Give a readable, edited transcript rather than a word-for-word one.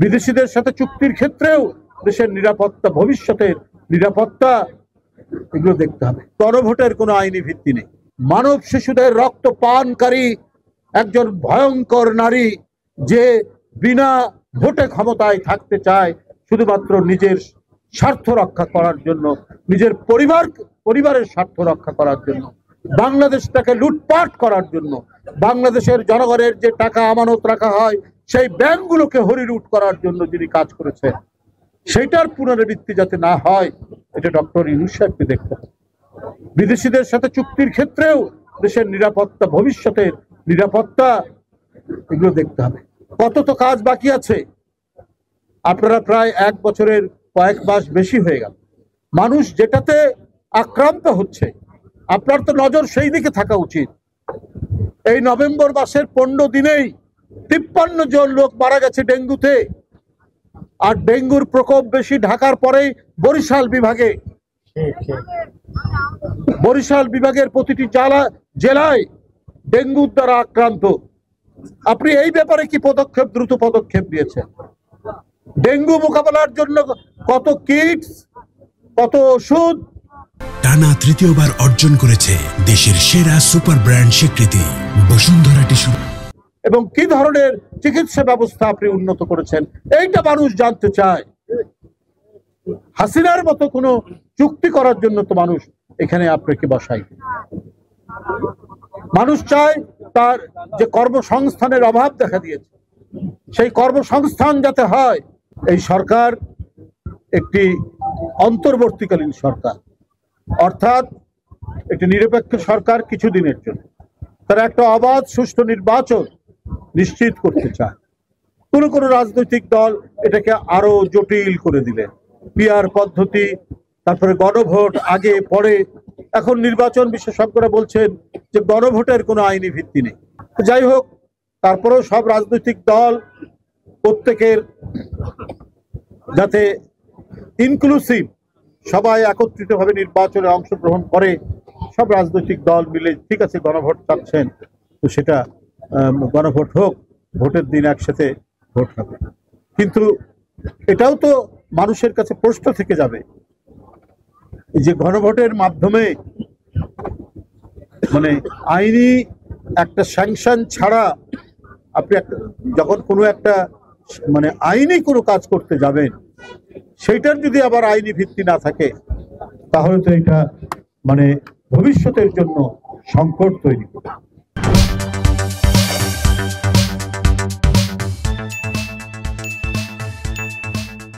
বিদেশিদের সাথে চুক্তির ক্ষেত্রেও দেশের নিরাপত্তা, ভবিষ্যতের নিরাপত্তা, এগুলো দেখতে হবে। গণভোটের কোনো আইনি ভিত্তি নেই। মানব শিশুদের রক্ত পানকারী একজন ভয়ঙ্কর নারী যে বিনা ভোটে ক্ষমতায় থাকতে চায় শুধুমাত্র নিজের স্বার্থ রক্ষা করার জন্য, নিজের পরিবারের স্বার্থ রক্ষা করার জন্য, বাংলাদেশটাকে লুটপাট করার জন্য, বাংলাদেশের জনগণের যে টাকা আমানত রাখা হয় সেই ব্যাংকগুলোকে হরিলুট করার জন্য যিনি কাজ করেছেন, সেইটার পুনরাবৃত্তি যাতে না হয় এটা ডক্টর ইউনূস সাহেবকে দেখতে হবে। বিদেশিদের সাথে চুক্তির ক্ষেত্রেও দেশের নিরাপত্তা, ভবিষ্যতের নিরাপত্তা, এগুলো দেখতে হবে। কত তো কাজ বাকি আছে। আপনারা প্রায় 1 বছরের কয়েক মাস বেশি হয়ে গেল, মানুষ যেটাতে আক্রান্ত হচ্ছে আপনার তো নজর সেই দিকে থাকা উচিত। এই নভেম্বর মাসের 15 দিনেই 53 জন লোক মারা গেছে ডেঙ্গুতে, আর ডেঙ্গুর প্রকোপ বেশি ঢাকার পরেই বরিশাল বিভাগে। বরিশাল বিভাগের প্রতিটি জেলায় ডেঙ্গুর দ্বারা আক্রান্ত। আপনি এই ব্যাপারে কি দ্রুত পদক্ষেপ নিয়েছেন? ডেঙ্গু মোকাবেলার জন্য কত কিটস, কত ওষুধ? টানা তৃতীয়বার অর্জন করেছে দেশের সেরা সুপার ব্র্যান্ড স্বীকৃতি বসুন্ধরা টিস্যু। এবং কি ধরনের চিকিৎসা ব্যবস্থা আপনি উন্নত করেছেন এইটা মানুষ জানতে চায়। হাসিনার মতো কোনো চুক্তি করার জন্য তো মানুষ এখানে আপনাকে বসায়। মানুষ চায় তার যে কর্মসংস্থানের অভাব দেখা দিয়েছে সেই কর্মসংস্থান যাতে হয়। এই সরকার একটি অন্তর্বর্তীকালীন সরকার, অর্থাৎ একটি নিরপেক্ষ সরকার কিছুদিনের জন্য। তারা একটা অবাধ সুষ্ঠু নির্বাচন নিশ্চিত করতে চায়। কোন রাজনৈতিক দল এটাকে আরো জটিল করে দিলেন। পিআর পদ্ধতি, তারপরে গণভোট আগে পরে। এখন নির্বাচন বিশেষজ্ঞরা বলছেন যে গণভোটের কোনো আইনি ভিত্তি নেই। যাই হোক, তারপরেও সব রাজনৈতিক দল প্রত্যেকের যাতে ইনক্লুসিভ, সবাই একত্রিতভাবে নির্বাচনে অংশগ্রহণ করে, সব রাজনৈতিক দল মিলে ঠিক আছে গণভোট চাচ্ছেন, তো সেটা গণভোট হোক, ভোটের দিন একসাথে ভোট হবে। কিন্তু এটাও তো মানুষের কাছে প্রশ্ন থেকে যাবে যে গণভোটের মাধ্যমে মানে আইনি একটা স্যাংশন ছাড়া আপনি যখন কোনো একটা মানে আইনি কোনো কাজ করতে যাবেন, সেইটার যদি আবার আইনি ভিত্তি না থাকে তাহলে তো এটা মানে ভবিষ্যতের জন্য সংকট তৈরি করে।